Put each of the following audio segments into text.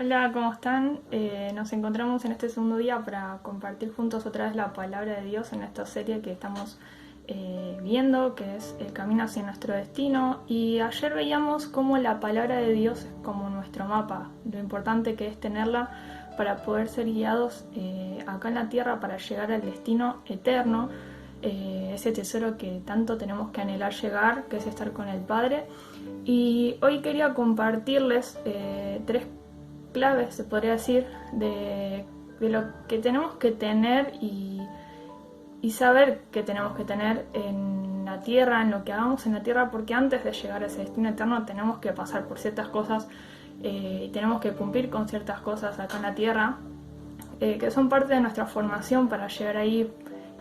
Hola, ¿cómo están? Nos encontramos en este segundo día para compartir juntos otra vez la palabra de Dios en esta serie que estamos viendo, que es El camino hacia nuestro destino. Y ayer veíamos cómo la palabra de Dios es como nuestro mapa, lo importante que es tenerla para poder ser guiados acá en la tierra para llegar al destino eterno, ese tesoro que tanto tenemos que anhelar llegar, que es estar con el Padre. Y hoy quería compartirles tres claves, se podría decir, de lo que tenemos que tener y saber que tenemos que tener en la tierra, en lo que hagamos en la tierra, porque antes de llegar a ese destino eterno tenemos que pasar por ciertas cosas y tenemos que cumplir con ciertas cosas acá en la tierra, que son parte de nuestra formación para llegar ahí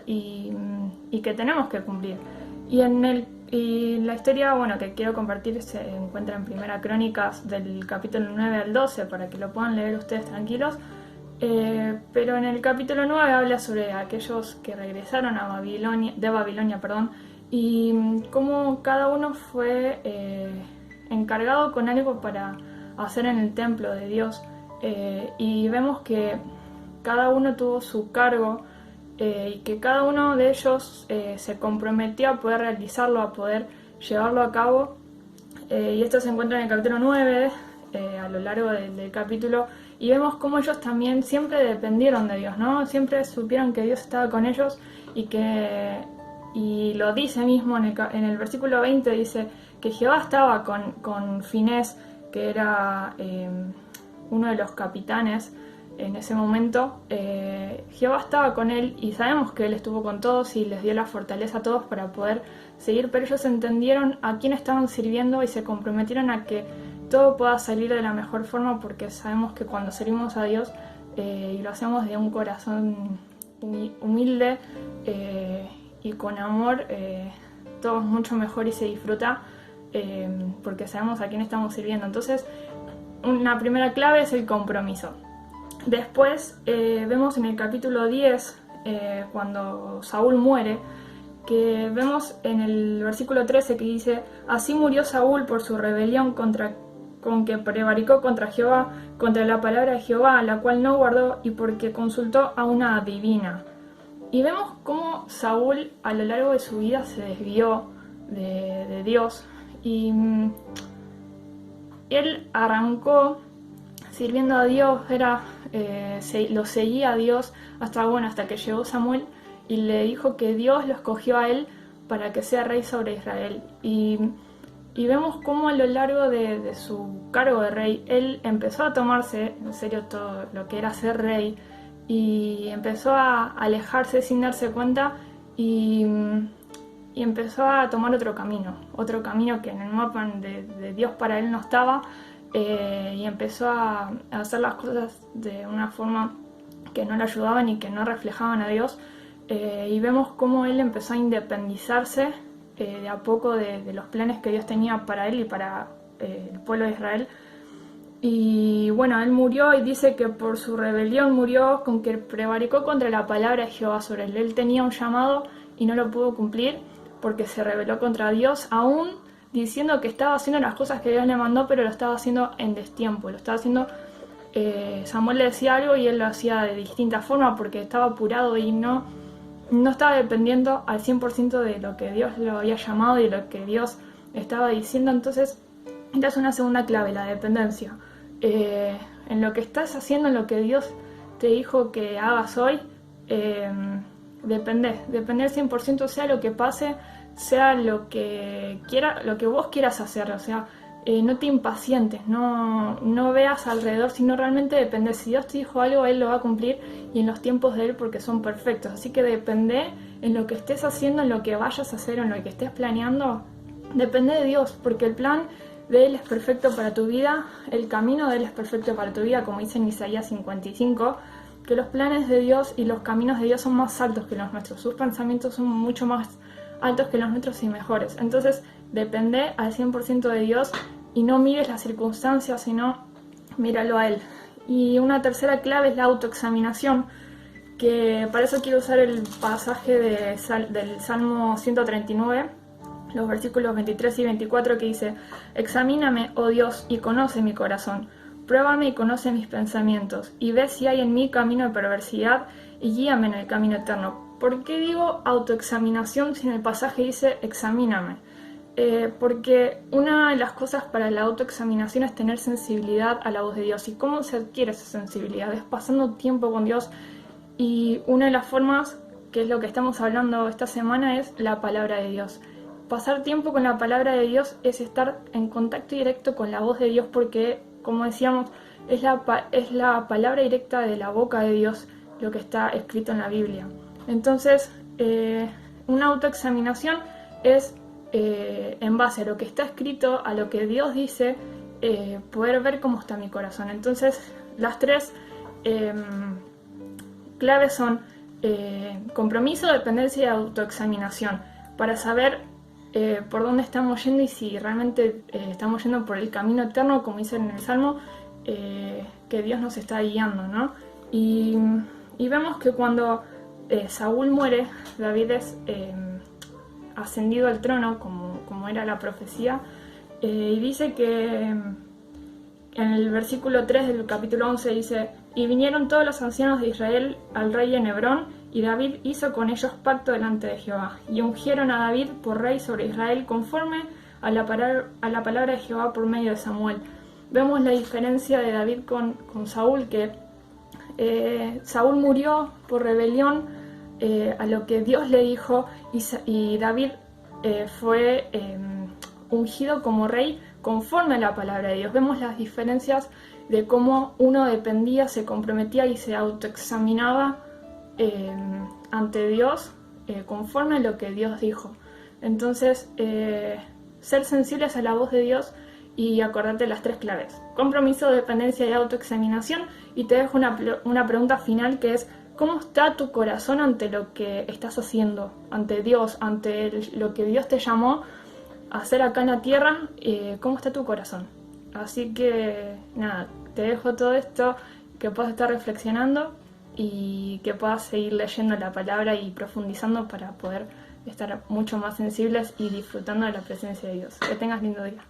y que tenemos que cumplir. Y la historia, bueno, que quiero compartir se encuentra en Primera Crónicas del capítulo 9 al 12 para que lo puedan leer ustedes tranquilos. Pero en el capítulo 9 habla sobre aquellos que regresaron a Babilonia, y cómo cada uno fue encargado con algo para hacer en el templo de Dios. Y vemos que cada uno tuvo su cargo y que cada uno de ellos se comprometió a poder realizarlo, a poder llevarlo a cabo. Y esto se encuentra en el capítulo 9, a lo largo del capítulo, y vemos cómo ellos también siempre dependieron de Dios, ¿no? Siempre supieron que Dios estaba con ellos y lo dice mismo en el versículo 20, dice que Jehová estaba con Finés, que era uno de los capitanes en ese momento. Jehová estaba con él y sabemos que él estuvo con todos y les dio la fortaleza a todos para poder seguir, pero ellos entendieron a quién estaban sirviendo y se comprometieron a que todo pueda salir de la mejor forma, porque sabemos que cuando servimos a Dios y lo hacemos de un corazón humilde y con amor, todo es mucho mejor y se disfruta porque sabemos a quién estamos sirviendo. Entonces, una primera clave es el compromiso. Después vemos en el capítulo 10, cuando Saúl muere, que vemos en el versículo 13 que dice: así murió Saúl por su rebelión con que prevaricó contra Jehová, contra la palabra de Jehová, la cual no guardó, y porque consultó a una adivina. Y vemos cómo Saúl a lo largo de su vida se desvió de Dios, y él arrancó sirviendo a Dios, lo seguía a Dios hasta que llegó Samuel y le dijo que Dios lo escogió a él para que sea rey sobre Israel. Y vemos cómo a lo largo de su cargo de rey, él empezó a tomarse en serio todo lo que era ser rey y empezó a alejarse sin darse cuenta y empezó a tomar otro camino que en el mapa de Dios para él no estaba. Y empezó a hacer las cosas de una forma que no le ayudaban y que no reflejaban a Dios, y vemos cómo él empezó a independizarse de a poco de los planes que Dios tenía para él y para el pueblo de Israel. Y bueno, él murió, y dice que por su rebelión murió con que prevaricó contra la palabra de Jehová sobre él. Él tenía un llamado y no lo pudo cumplir porque se rebeló contra Dios, aún diciendo que estaba haciendo las cosas que Dios le mandó, pero lo estaba haciendo en destiempo, lo estaba haciendo, Samuel le decía algo y él lo hacía de distinta forma porque estaba apurado y no estaba dependiendo al 100% de lo que Dios lo había llamado y de lo que Dios estaba diciendo. Entonces, esta es una segunda clave, la dependencia. En lo que estás haciendo, en lo que Dios te dijo que hagas hoy, depender 100%, sea lo que pase, sea lo que vos quieras hacer. O sea, no te impacientes, no veas alrededor, sino realmente depende. Si Dios te dijo algo, Él lo va a cumplir y en los tiempos de Él, porque son perfectos. Así que depende en lo que estés haciendo, en lo que vayas a hacer, en lo que estés planeando. Depende de Dios, porque el plan de Él es perfecto para tu vida, el camino de Él es perfecto para tu vida, como dice en Isaías 55, que los planes de Dios y los caminos de Dios son más altos que los nuestros. Sus pensamientos son mucho más altos que los nuestros y mejores. Entonces, depende al 100% de Dios y no mires las circunstancias, sino míralo a Él. Y una tercera clave es la autoexaminación, que para eso quiero usar el pasaje del Salmo 139, los versículos 23 y 24, que dice: examíname, oh Dios, y conoce mi corazón, Pruébame y conoce mis pensamientos, y ve si hay en mí camino de perversidad, y guíame en el camino eterno. ¿Por qué digo autoexaminación si en el pasaje dice examíname? Porque una de las cosas para la autoexaminación es tener sensibilidad a la voz de Dios. ¿Y cómo se adquiere esa sensibilidad? Es pasando tiempo con Dios. Y una de las formas, que es lo que estamos hablando esta semana, es la palabra de Dios. Pasar tiempo con la palabra de Dios es estar en contacto directo con la voz de Dios, porque, como decíamos, es la palabra directa de la boca de Dios lo que está escrito en la Biblia. Entonces, una autoexaminación es en base a lo que está escrito, a lo que Dios dice, poder ver cómo está mi corazón. Entonces, las tres claves son compromiso, dependencia y autoexaminación, para saber por dónde estamos yendo y si realmente estamos yendo por el camino eterno, como dice en el Salmo, que Dios nos está guiando, ¿no? Y vemos que cuando Saúl muere, David es ascendido al trono, como era la profecía, y dice que en el versículo 3 del capítulo 11 dice: y vinieron todos los ancianos de Israel al rey en Hebrón, y David hizo con ellos pacto delante de Jehová, y ungieron a David por rey sobre Israel conforme a la palabra de Jehová por medio de Samuel. Vemos la diferencia de David con Saúl, que Saúl murió por rebelión a lo que Dios le dijo, y David fue ungido como rey conforme a la palabra de Dios. Vemos las diferencias de cómo uno dependía, se comprometía y se autoexaminaba ante Dios conforme a lo que Dios dijo. Entonces, ser sensibles a la voz de Dios y acordarte las tres claves: compromiso, dependencia y autoexaminación. Y te dejo una pregunta final, que es: ¿cómo está tu corazón ante lo que estás haciendo, ante Dios, ante lo que Dios te llamó a hacer acá en la tierra? ¿Cómo está tu corazón? Así que nada, te dejo todo esto, que puedas estar reflexionando y que puedas seguir leyendo la palabra y profundizando para poder estar mucho más sensibles y disfrutando de la presencia de Dios. Que tengas lindo día.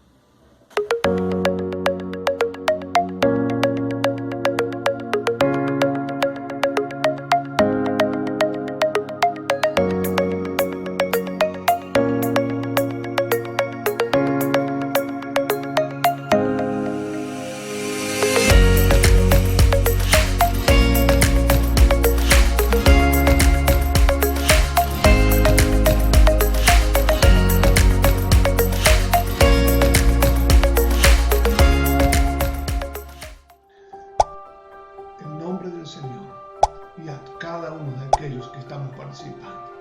En nombre del Señor y a cada uno de aquellos que estamos participando.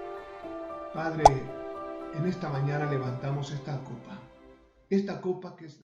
Padre, en esta mañana levantamos esta copa que es